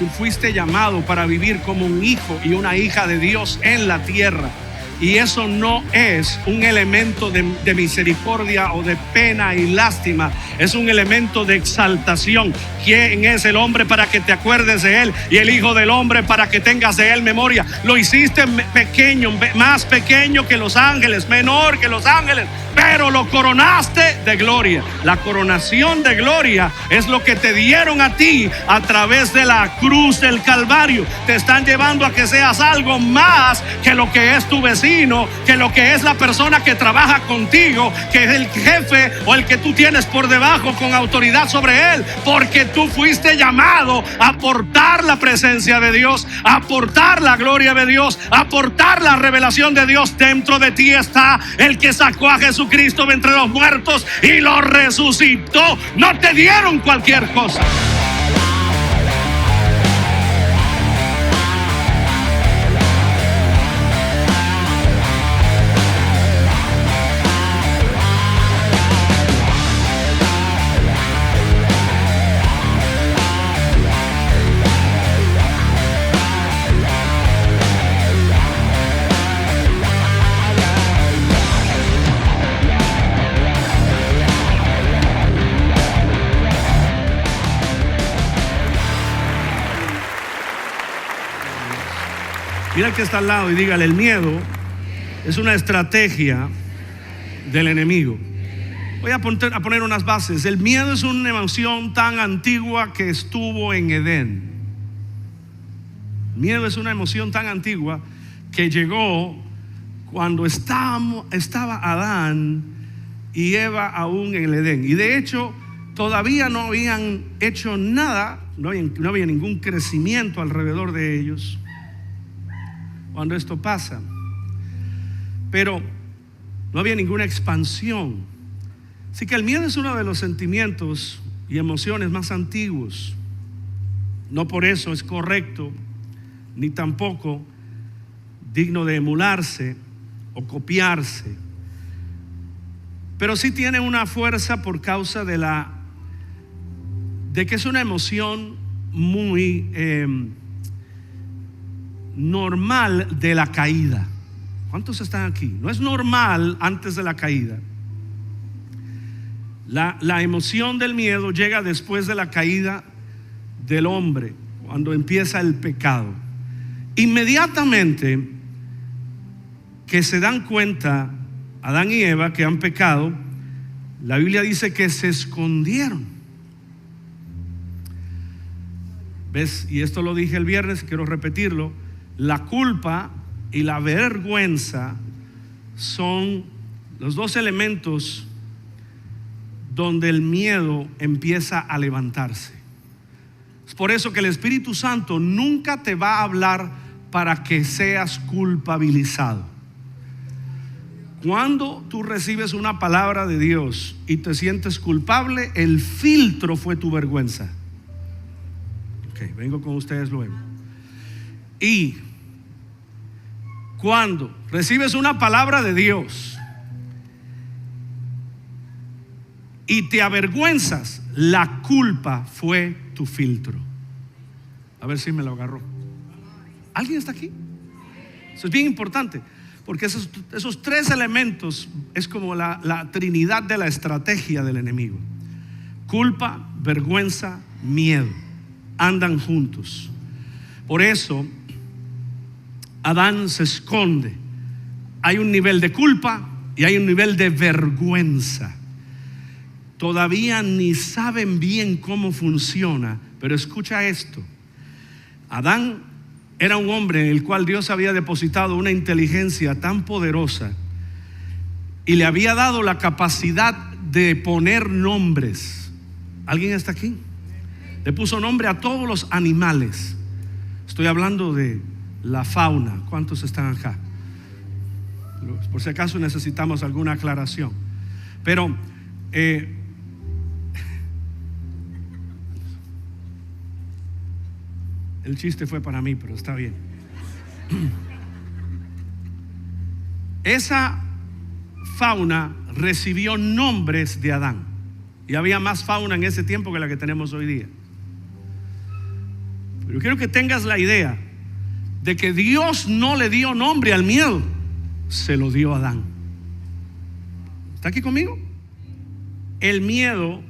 Tú fuiste llamado para vivir como un hijo y una hija de Dios en la tierra. Y eso no es un elemento de misericordia o de pena y lástima. Es un elemento de exaltación. ¿Quién es el hombre para que te acuerdes de él? Y el hijo del hombre para que tengas de él memoria. Lo hiciste pequeño, más pequeño que los ángeles, menor que los ángeles, pero lo coronaste de gloria. La coronación de gloria es lo que te dieron a ti a través de la cruz del Calvario. Te están llevando a que seas algo más que lo que es tu vecino, que lo que es la persona que trabaja contigo, que es el jefe o el que tú tienes por debajo con autoridad sobre él, porque tú fuiste llamado a portar la presencia de Dios, a portar la gloria de Dios, a portar la revelación de Dios. Dentro de ti está el que sacó a Jesucristo de entre los muertos y lo resucitó. No te dieron cualquier cosa. Mira el que está al lado y dígale: el miedo es una estrategia del enemigo. Voy a poner unas bases. El miedo es una emoción tan antigua que estuvo en Edén. Miedo es una emoción tan antigua que llegó cuando estaba Adán y Eva aún en el Edén. Y de hecho todavía no habían hecho nada, no había ningún crecimiento alrededor de ellos cuando esto pasa, pero no había ninguna expansión. Así que el miedo es uno de los sentimientos y emociones más antiguos. No por eso es correcto, ni tampoco digno de emularse o copiarse, pero sí tiene una fuerza por causa de que es una emoción muy normal de la caída. ¿Cuántos están aquí? No es normal antes de la caída. La emoción del miedo llega después de la caída del hombre, cuando empieza el pecado. Inmediatamente que se dan cuenta Adán y Eva que han pecado, la Biblia dice que se escondieron. ¿Ves? Y esto lo dije el viernes, quiero repetirlo. La culpa y la vergüenza son los dos elementos donde el miedo empieza a levantarse. Es por eso que el Espíritu Santo nunca te va a hablar para que seas culpabilizado. Cuando tú recibes una palabra de Dios y te sientes culpable, el filtro fue tu vergüenza. Ok, vengo con ustedes luego. Y cuando recibes una palabra de Dios y te avergüenzas, la culpa fue tu filtro. A ver si me lo agarró. ¿Alguien está aquí? Eso es bien importante, porque esos tres elementos es como la trinidad de la estrategia del enemigo. Culpa, vergüenza, miedo andan juntos. Por eso Adán se esconde. Hay un nivel de culpa y hay un nivel de vergüenza. Todavía ni saben bien cómo funciona, pero escucha esto. Adán era un hombre en el cual Dios había depositado una inteligencia tan poderosa y le había dado la capacidad de poner nombres. ¿Alguien está aquí? Le puso nombre a todos los animales. Estoy hablando de la fauna. ¿Cuántos están acá? Por si acaso necesitamos alguna aclaración. Pero el chiste fue para mí, pero está bien. Esa fauna recibió nombres de Adán. Y había más fauna en ese tiempo que la que tenemos hoy día. Pero quiero que tengas la idea de que Dios no le dio nombre al miedo, se lo dio a Adán. ¿Está aquí conmigo? El miedo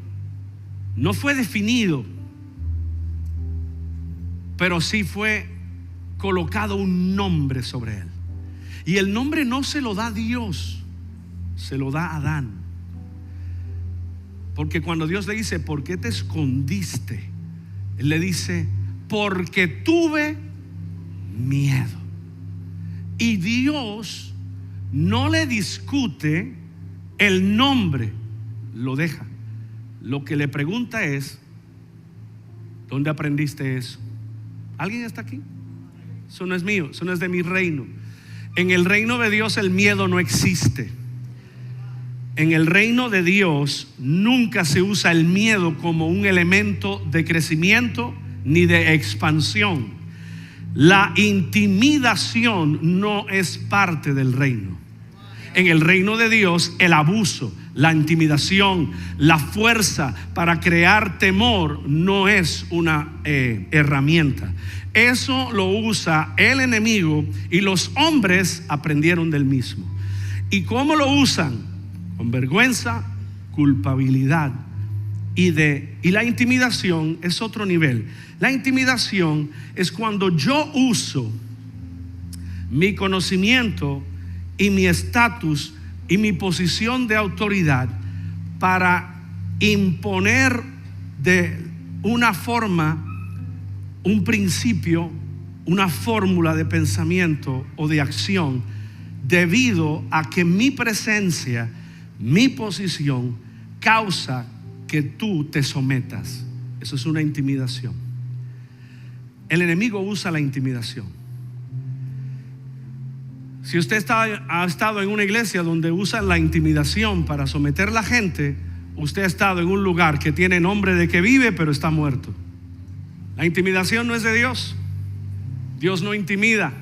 no fue definido, pero sí fue colocado un nombre sobre él. Y el nombre no se lo da Dios, se lo da Adán. Porque cuando Dios le dice, ¿por qué te escondiste? Él le dice, porque tuve miedo. Y Dios no le discute el nombre, lo deja. Lo que le pregunta es, ¿dónde aprendiste eso? ¿Alguien está aquí? Eso no es mío, eso no es de mi reino. En el reino de Dios el miedo no existe. En el reino de Dios nunca se usa el miedo como un elemento de crecimiento ni de expansión. La intimidación no es parte del reino. En el reino de Dios el abuso, la intimidación, la fuerza para crear temor no es una herramienta. Eso lo usa el enemigo y los hombres aprendieron del mismo. ¿Y cómo lo usan? Con vergüenza, culpabilidad y la intimidación es otro nivel. La intimidación es cuando yo uso mi conocimiento y mi estatus y mi posición de autoridad para imponer de una forma, un principio, una fórmula de pensamiento o de acción, debido a que mi presencia, mi posición causa que tú te sometas. Eso es una intimidación. El enemigo usa la intimidación. Si usted ha estado en una iglesia donde usan la intimidación para someter a la gente, usted ha estado en un lugar que tiene nombre de que vive pero está muerto. La intimidación no es de Dios. Dios no intimida.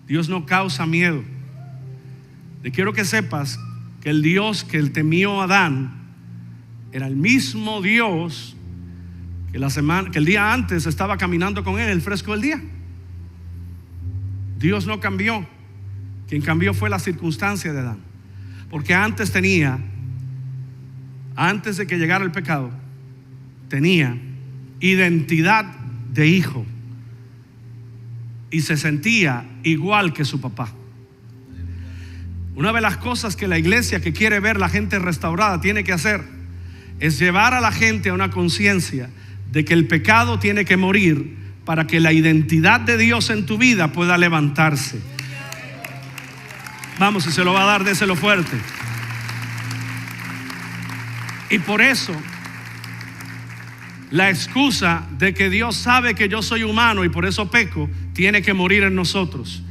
Dios no causa miedo. Te quiero que sepas que el Dios que él temió a Adán era el mismo Dios que el día antes estaba caminando con él, el fresco del día. Dios no cambió. Quien cambió fue la circunstancia de Adán. Porque antes de que llegara el pecado, tenía identidad de hijo y se sentía igual que su papá. Una de las cosas que la iglesia que quiere ver la gente restaurada tiene que hacer es llevar a la gente a una conciencia de que el pecado tiene que morir para que la identidad de Dios en tu vida pueda levantarse. Vamos, si se lo va a dar, déselo fuerte. Y por eso la excusa de que Dios sabe que yo soy humano y por eso peco tiene que morir en nosotros.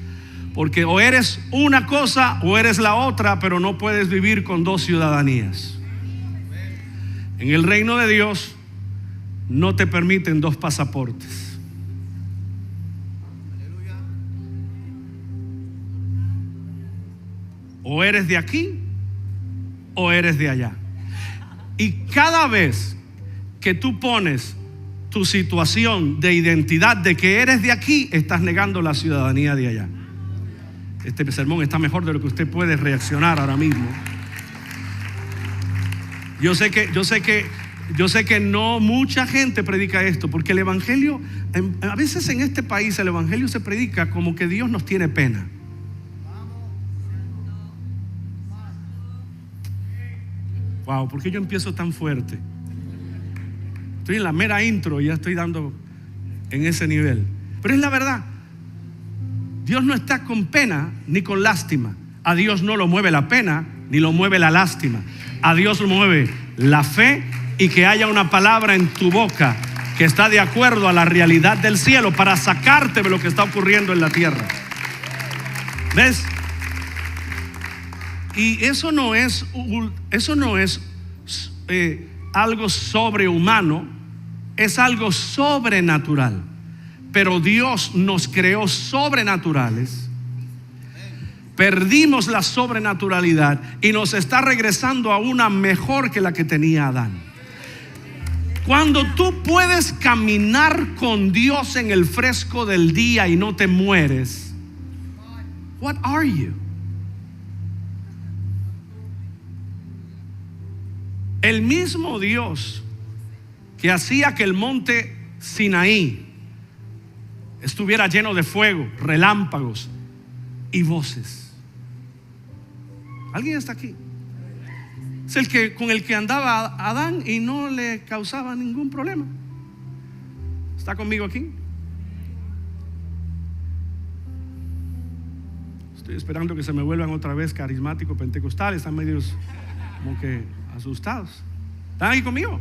Porque o eres una cosa o eres la otra, pero no puedes vivir con dos ciudadanías. En el reino de Dios no te permiten dos pasaportes. O eres de aquí o eres de allá. Y cada vez que tú pones tu situación de identidad de que eres de aquí, estás negando la ciudadanía de allá. Este sermón está mejor de lo que usted puede reaccionar ahora mismo. Yo sé que no mucha gente predica esto, porque el evangelio, a veces en este país el evangelio se predica como que Dios nos tiene pena. Wow, ¿por qué yo empiezo tan fuerte? Estoy en la mera intro y ya estoy dando en ese nivel. Pero es la verdad. Dios no está con pena ni con lástima. A Dios no lo mueve la pena ni lo mueve la lástima. A Dios lo mueve la fe y que haya una palabra en tu boca que está de acuerdo a la realidad del cielo para sacarte de lo que está ocurriendo en la tierra. ¿Ves? Y eso no es algo sobrehumano, es algo sobrenatural. Pero Dios nos creó sobrenaturales. Perdimos la sobrenaturalidad y nos está regresando a una mejor que la que tenía Adán. Cuando tú puedes caminar con Dios en el fresco del día y no te mueres, what are you? El mismo Dios que hacía que el monte Sinaí estuviera lleno de fuego, relámpagos y voces. ¿Alguien está aquí? Es el que con el que andaba Adán y no le causaba ningún problema. ¿Está conmigo aquí? Estoy esperando que se me vuelvan otra vez carismáticos pentecostales. Están medios como que asustados. ¿Están ahí conmigo?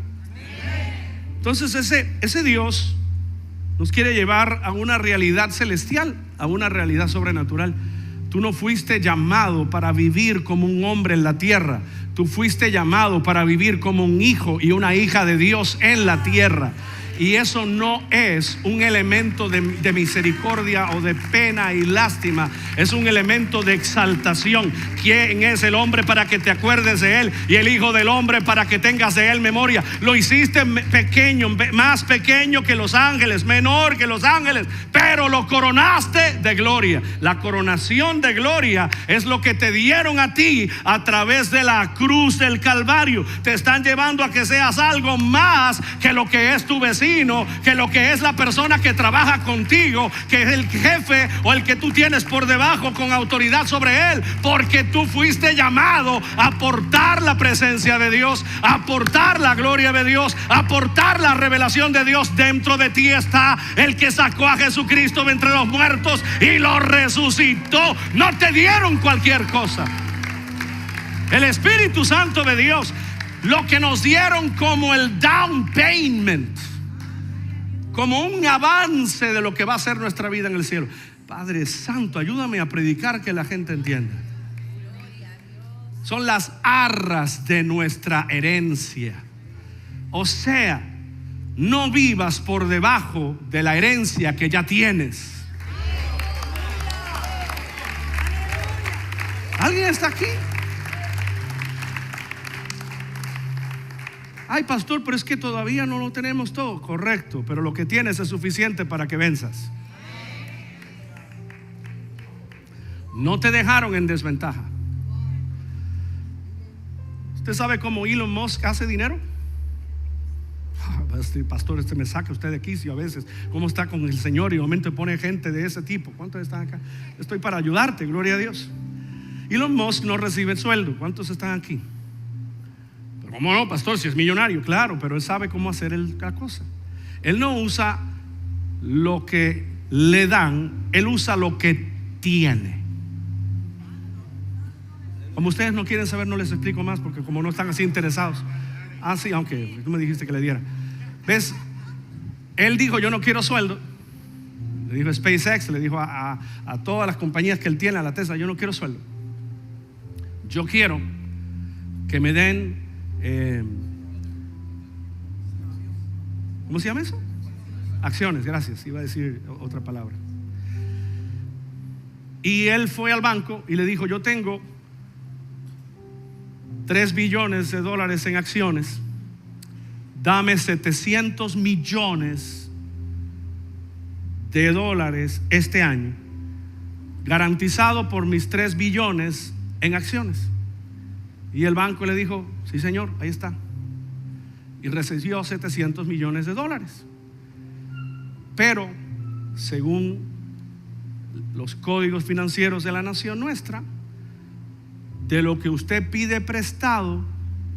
Entonces ese Dios nos quiere llevar a una realidad celestial, a una realidad sobrenatural. Tú no fuiste llamado para vivir como un hombre en la tierra. Tú fuiste llamado para vivir como un hijo y una hija de Dios en la tierra. Y eso no es un elemento de misericordia o de pena y lástima. Es un elemento de exaltación. ¿Quién es el hombre para que te acuerdes de él? Y el hijo del hombre para que tengas de él memoria. Lo hiciste pequeño, más pequeño que los ángeles, menor que los ángeles, pero lo coronaste de gloria. La coronación de gloria es lo que te dieron a ti a través de la cruz del Calvario. Te están llevando a que seas algo más que lo que es tu vecino, que lo que es la persona que trabaja contigo, que es el jefe o el que tú tienes por debajo con autoridad sobre él, porque tú fuiste llamado a portar la presencia de Dios, a portar la gloria de Dios, a portar la revelación de Dios. Dentro de ti está el que sacó a Jesucristo de entre los muertos y lo resucitó. No te dieron cualquier cosa. El Espíritu Santo de Dios, lo que nos dieron como el down payment, como un avance de lo que va a ser nuestra vida en el cielo. Padre Santo, ayúdame a predicar que la gente entienda. Son las arras de nuestra herencia. O sea, no vivas por debajo de la herencia que ya tienes. ¿Alguien está aquí? Ay, pastor, pero es que todavía no lo tenemos todo. Correcto, pero lo que tienes es suficiente para que venzas. No te dejaron en desventaja. ¿Usted sabe cómo Elon Musk hace dinero? Pastor, me saca usted de aquí. Si a veces, ¿cómo está con el Señor? Y de momento pone gente de ese tipo. ¿Cuántos están acá? Estoy para ayudarte, gloria a Dios. Elon Musk no recibe sueldo. ¿Cuántos están aquí? ¿Cómo no, pastor? Si es millonario, claro, pero él sabe cómo hacer la cosa. Él no usa lo que le dan, él usa lo que tiene. Como ustedes no quieren saber, no les explico más, porque como no están así interesados. Ah, sí, aunque tú me dijiste que le diera. ¿Ves? Él dijo, yo no quiero sueldo. Le dijo a SpaceX, le dijo a todas las compañías que él tiene, a la Tesla, yo no quiero sueldo. Yo quiero que me den ¿cómo se llama eso? Acciones, gracias, iba a decir otra palabra. Y él fue al banco y le dijo, yo tengo 3 billones de dólares en acciones, dame 700 millones de dólares este año, garantizado por mis 3 billones en acciones. Y el banco le dijo, sí señor, ahí está. Y recibió 700 millones de dólares. Pero según los códigos financieros de la nación nuestra, de lo que usted pide prestado,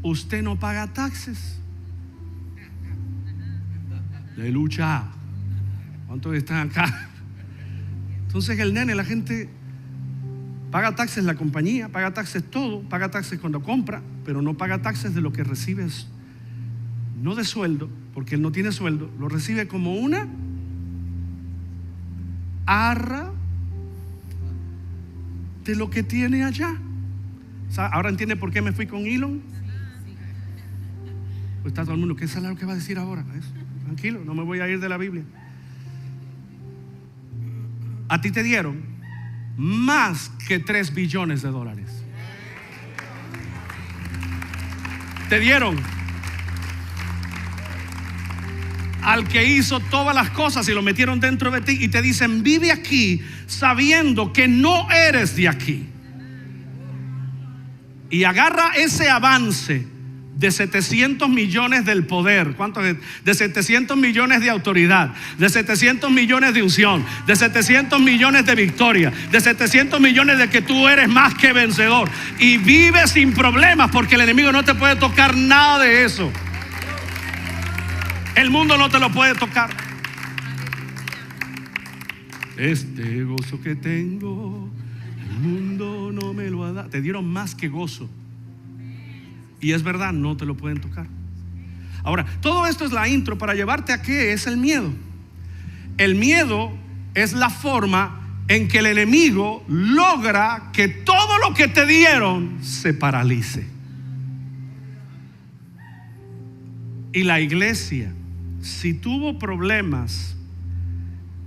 usted no paga taxes. Aleluya. ¿Cuántos están acá? Entonces el nene, la gente paga taxes, la compañía paga taxes, todo, paga taxes cuando compra, pero no paga taxes de lo que recibes, no de sueldo, porque él no tiene sueldo, lo recibe como una arra de lo que tiene allá. Ahora entiende por qué me fui con Elon. Pues está todo el mundo, ¿qué es lo que va a decir ahora? Tranquilo, no me voy a ir de la Biblia. A ti te dieron más que 3 billones de dólares. Te dieron al que hizo todas las cosas y lo metieron dentro de ti y te dicen: vive aquí sabiendo que no eres de aquí. Y agarra ese avance de 700 millones del poder. ¿Cuánto es? De 700 millones de autoridad, de 700 millones de unción, de 700 millones de victoria, de 700 millones de que tú eres más que vencedor, y vives sin problemas porque el enemigo no te puede tocar nada de eso. El mundo no te lo puede tocar. Este gozo que tengo, el mundo no me lo ha dado. Te dieron más que gozo. Y es verdad, no te lo pueden tocar. Ahora, todo esto es la intro para llevarte a qué es el miedo. El miedo es la forma en que el enemigo logra que todo lo que te dieron se paralice. Y la iglesia, si tuvo problemas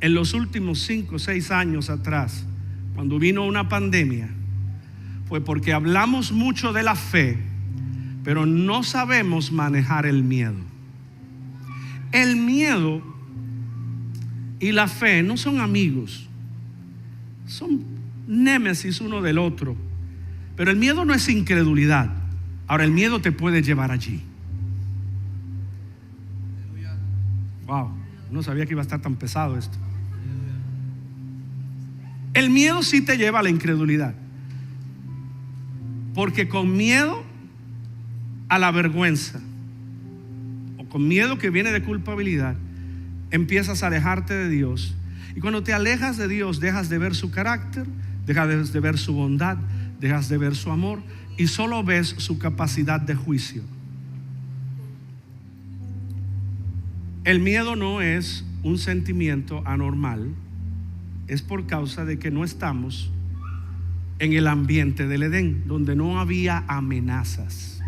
en los últimos 5 o 6 años atrás, cuando vino una pandemia, fue porque hablamos mucho de la fe, pero no sabemos manejar el miedo. El miedo y la fe no son amigos, son némesis uno del otro. Pero el miedo no es incredulidad. Ahora, el miedo te puede llevar allí. Wow, no sabía que iba a estar tan pesado esto. El miedo sí te lleva a la incredulidad, porque con miedo a la vergüenza, o con miedo que viene de culpabilidad, empiezas a alejarte de Dios. Y cuando te alejas de Dios, dejas de ver su carácter, dejas de ver su bondad, dejas de ver su amor, y solo ves su capacidad de juicio. El miedo no es un sentimiento anormal, es por causa de que no estamos en el ambiente del Edén, donde no había amenazas.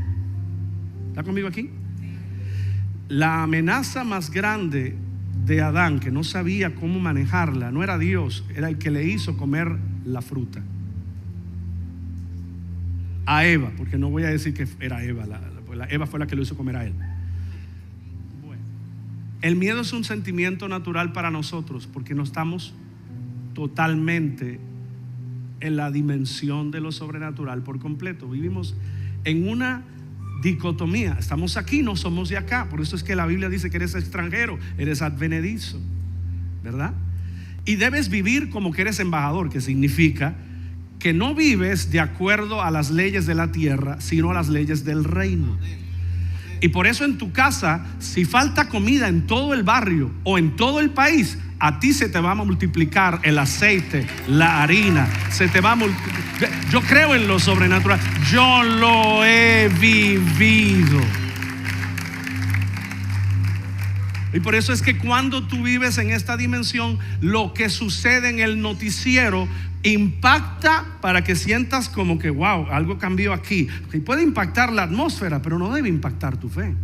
¿Está conmigo aquí? La amenaza más grande de Adán, que no sabía cómo manejarla, no era Dios, era el que le hizo comer la fruta. A Eva, porque no voy a decir que era Eva, Eva fue la que lo hizo comer a él. Bueno, el miedo es un sentimiento natural para nosotros, porque no estamos totalmente en la dimensión de lo sobrenatural por completo. Vivimos en una dicotomía. Estamos aquí, no somos de acá. Por eso es que la Biblia dice que eres extranjero, eres advenedizo, ¿verdad? Y debes vivir como que eres embajador, que significa que no vives de acuerdo a las leyes de la tierra, sino a las leyes del reino. Y por eso en tu casa, si falta comida en todo el barrio o en todo el país, a ti se te va a multiplicar el aceite, la harina, se te va a multiplicar. Yo creo en lo sobrenatural, yo lo he vivido. Y por eso es que cuando tú vives en esta dimensión, lo que sucede en el noticiero impacta para que sientas como que wow, algo cambió aquí. Y puede impactar la atmósfera, pero no debe impactar tu fe.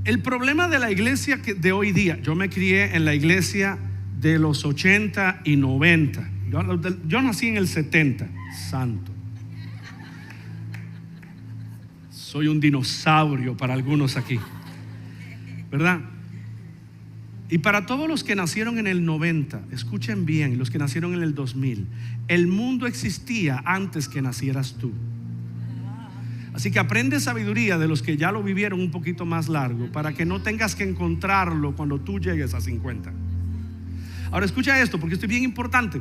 El problema de la iglesia de hoy día, yo me crié en la iglesia de los 80 y 90. Yo nací en el 70, santo. Soy un dinosaurio para algunos aquí, ¿verdad? Y para todos los que nacieron en el 90, escuchen bien, los que nacieron en el 2000, el mundo existía antes que nacieras tú. Así que aprende sabiduría de los que ya lo vivieron un poquito más largo, para que no tengas que encontrarlo cuando tú llegues a 50. Ahora escucha esto, porque esto es bien importante.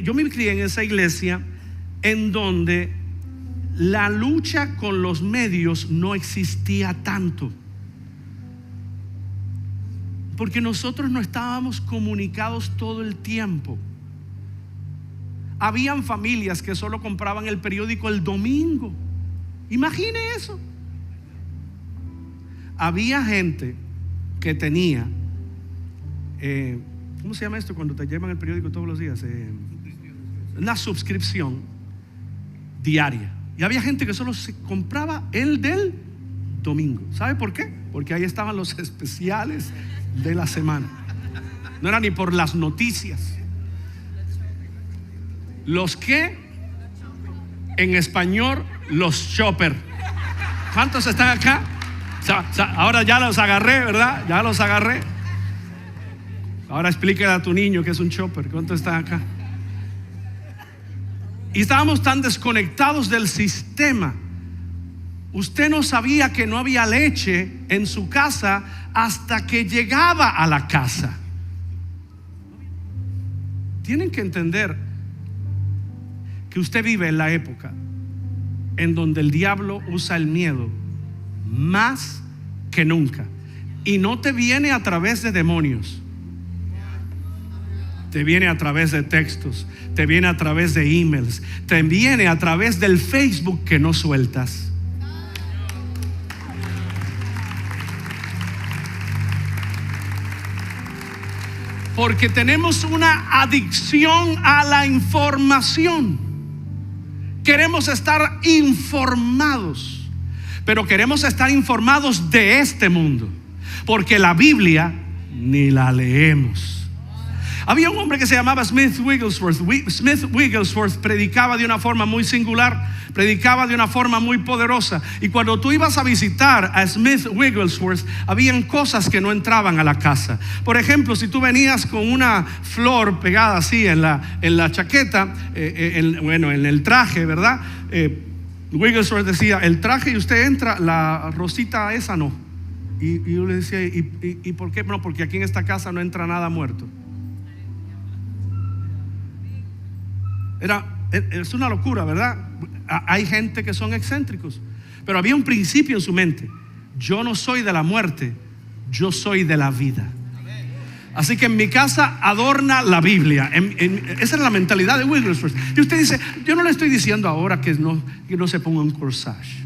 Yo me crié en esa iglesia en donde la lucha con los medios no existía tanto, porque nosotros no estábamos comunicados todo el tiempo. Habían familias que solo compraban el periódico el domingo. Imagine eso. Había gente que tenía ¿cómo se llama esto cuando te llevan el periódico todos los días? Una suscripción diaria. Y había gente que solo se compraba el del domingo. ¿Sabe por qué? Porque ahí estaban los especiales de la semana. No era ni por las noticias. Los que en español, los shopper. ¿Cuántos están acá? Ahora ya los agarré, ¿verdad? Ya los agarré. Ahora explícale a tu niño que es un chopper. ¿Cuántos están acá? Y estábamos tan desconectados del sistema. Usted no sabía que no había leche en su casa hasta que llegaba a la casa. Tienen que entender que usted vive en la época en donde el diablo usa el miedo más que nunca. Y no te viene a través de demonios. Te viene a través de textos, te viene a través de emails, te viene a través del Facebook que no sueltas. Porque tenemos una adicción a la información. Queremos estar informados, pero queremos estar informados de este mundo, porque la Biblia ni la leemos. Había un hombre que se llamaba Smith Wigglesworth. Smith Wigglesworth predicaba de una forma muy singular, predicaba de una forma muy poderosa. Y cuando tú ibas a visitar a Smith Wigglesworth, habían cosas que no entraban a la casa. Por ejemplo, si tú venías con una flor pegada así en la chaqueta, en el traje, ¿verdad? Wigglesworth decía: el traje y usted entra, la rosita esa no. Y yo le decía: ¿y por qué? No, porque aquí en esta casa no entra nada muerto. Es una locura, ¿verdad? Hay gente que son excéntricos, pero había un principio en su mente: yo no soy de la muerte, yo soy de la vida. Así que en mi casa adorna la Biblia. Esa era la mentalidad de Wigglesworth. Y usted dice: yo no le estoy diciendo ahora que no se ponga un corsage,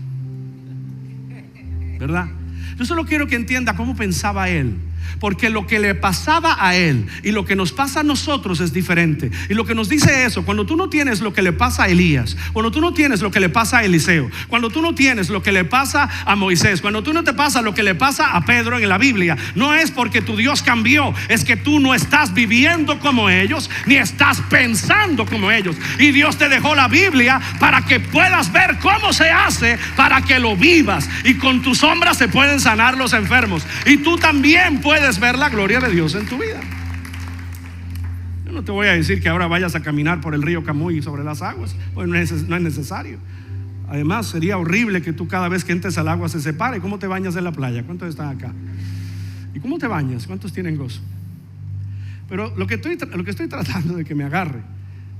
¿verdad? Yo solo quiero que entienda cómo pensaba él. Porque lo que le pasaba a él y lo que nos pasa a nosotros es diferente. Y lo que nos dice eso: cuando tú no tienes lo que le pasa a Elías, cuando tú no tienes lo que le pasa a Eliseo, cuando tú no tienes lo que le pasa a Moisés, cuando tú no te pasa lo que le pasa a Pedro en la Biblia, no es porque tu Dios cambió, es que tú no estás viviendo como ellos, ni estás pensando como ellos. Y Dios te dejó la Biblia para que puedas ver cómo se hace, para que lo vivas. Y con tus sombras se pueden sanar los enfermos. Y tú también puedes ver la gloria de Dios en tu vida. Yo no te voy a decir que ahora vayas a caminar por el río Camuy sobre las aguas, pues no es necesario. Además, sería horrible que tú cada vez que entres al agua se separe. ¿Cómo te bañas en la playa? ¿Cuántos están acá? ¿Y cómo te bañas? ¿Cuántos tienen gozo? Pero lo que estoy tratando de que me agarre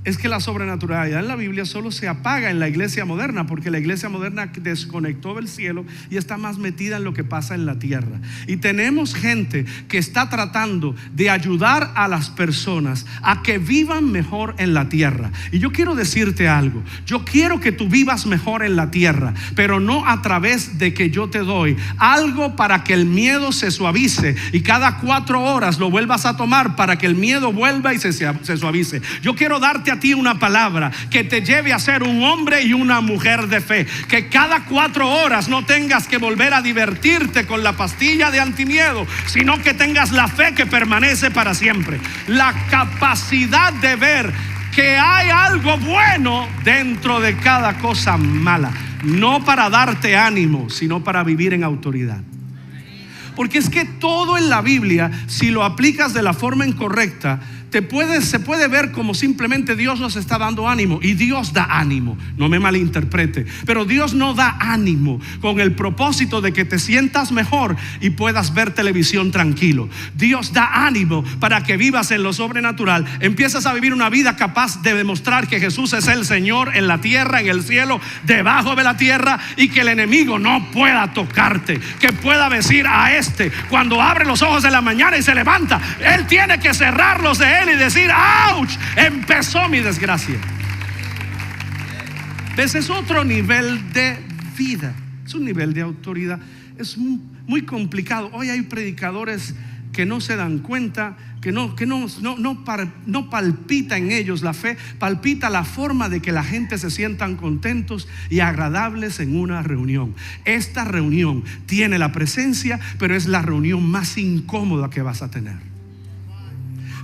es que la sobrenaturalidad en la Biblia solo se apaga en la iglesia moderna, porque la iglesia moderna desconectó del cielo y está más metida en lo que pasa en la tierra. Y tenemos gente que está tratando de ayudar a las personas a que vivan mejor en la tierra. Y yo quiero decirte algo: yo quiero que tú vivas mejor en la tierra, pero no a través de que yo te doy algo para que el miedo se suavice y cada 4 horas lo vuelvas a tomar para que el miedo vuelva y se suavice. Yo quiero darte a ti una palabra que te lleve a ser un hombre y una mujer de fe, que cada 4 horas no tengas que volver a divertirte con la pastilla de antimiedo, sino que tengas la fe que permanece para siempre, la capacidad de ver que hay algo bueno dentro de cada cosa mala, no para darte ánimo, sino para vivir en autoridad. Porque es que todo en la Biblia, si lo aplicas de la forma incorrecta, se puede ver como simplemente Dios nos está dando ánimo. Y Dios da ánimo, no me malinterprete, pero Dios no da ánimo con el propósito de que te sientas mejor y puedas ver televisión tranquilo. Dios da ánimo para que vivas en lo sobrenatural, empiezas a vivir una vida capaz de demostrar que Jesús es el Señor en la tierra, en el cielo, debajo de la tierra, y que el enemigo no pueda tocarte, que pueda decir a cuando abre los ojos de la mañana y se levanta, él tiene que cerrarlos de él y decir: ¡ouch! Empezó mi desgracia. Ese es otro nivel de vida, es un nivel de autoridad. Es muy complicado. Hoy hay predicadores que no se dan cuenta, que no palpita en ellos la fe, palpita la forma de que la gente se sientan contentos y agradables en una reunión. Esta reunión tiene la presencia, pero es la reunión más incómoda que vas a tener.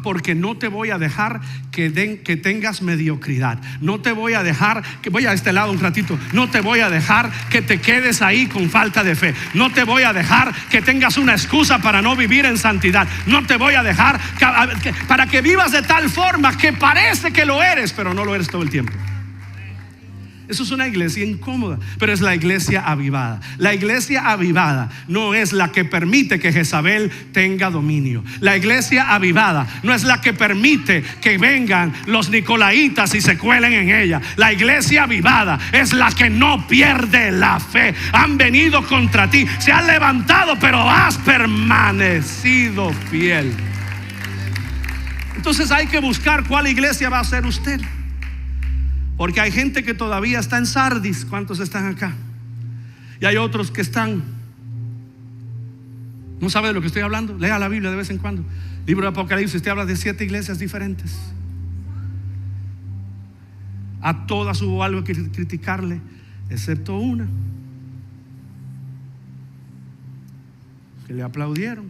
porque no te voy a dejar que tengas mediocridad. No te voy a dejar que, voy a este lado un ratito, no te voy a dejar que te quedes ahí con falta de fe. No te voy a dejar que tengas una excusa para no vivir en santidad. No te voy a dejar para que vivas de tal forma que parece que lo eres, pero no lo eres todo el tiempo. Eso es una iglesia incómoda, pero es la iglesia avivada. La iglesia avivada no es la que permite que Jezabel tenga dominio. La iglesia avivada no es la que permite que vengan los nicolaitas y se cuelen en ella. La iglesia avivada es la que no pierde la fe. Han venido contra ti, se han levantado, pero has permanecido fiel. Entonces hay que buscar cuál iglesia va a ser usted. Porque hay gente que todavía está en Sardis. ¿Cuántos están acá? Y hay otros que están, no sabe de lo que estoy hablando. Lea la Biblia de vez en cuando. Libro de Apocalipsis te habla de 7 iglesias diferentes. A todas hubo algo que criticarle, excepto una que le aplaudieron.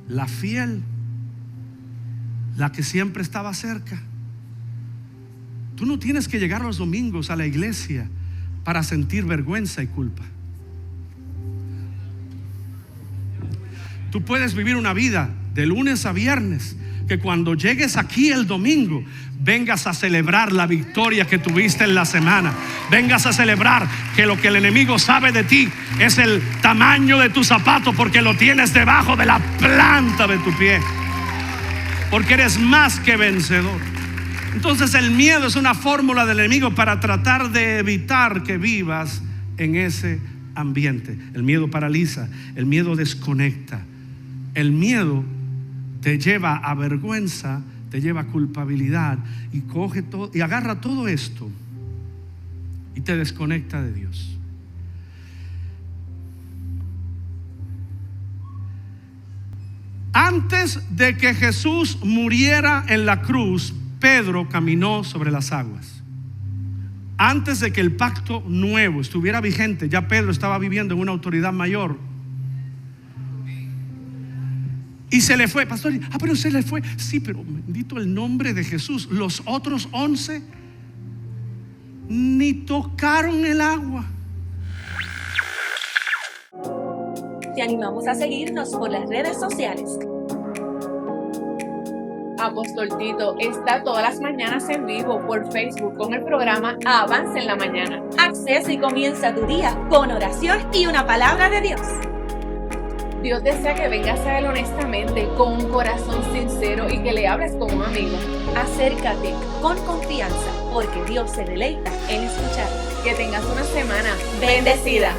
La fiel, la que siempre estaba cerca. Tú no tienes que llegar los domingos a la iglesia para sentir vergüenza y culpa. Tú puedes vivir una vida de lunes a viernes, que cuando llegues aquí el domingo vengas a celebrar la victoria que tuviste en la semana. Vengas a celebrar que lo que el enemigo sabe de ti es el tamaño de tu zapato, porque lo tienes debajo de la planta de tu pie, porque eres más que vencedor. Entonces el miedo es una fórmula del enemigo para tratar de evitar que vivas en ese ambiente. El miedo paraliza, el miedo desconecta. El miedo te lleva a vergüenza, te lleva a culpabilidad, y coge todo y agarra todo esto y te desconecta de Dios. Antes de que Jesús muriera en la cruz, Pedro caminó sobre las aguas. Antes de que el pacto nuevo estuviera vigente, ya Pedro estaba viviendo en una autoridad mayor. Y se le fue, pastor. Pero se le fue. Sí, pero bendito el nombre de Jesús. Los otros 11 ni tocaron el agua. Te animamos a seguirnos por las redes sociales. Apóstol Tito está todas las mañanas en vivo por Facebook con el programa Avance en la Mañana. Accesa y comienza tu día con oración y una palabra de Dios. Dios desea que vengas a Él honestamente, con un corazón sincero, y que le hables como un amigo. Acércate con confianza, porque Dios se deleita en escuchar. Que tengas una semana bendecida.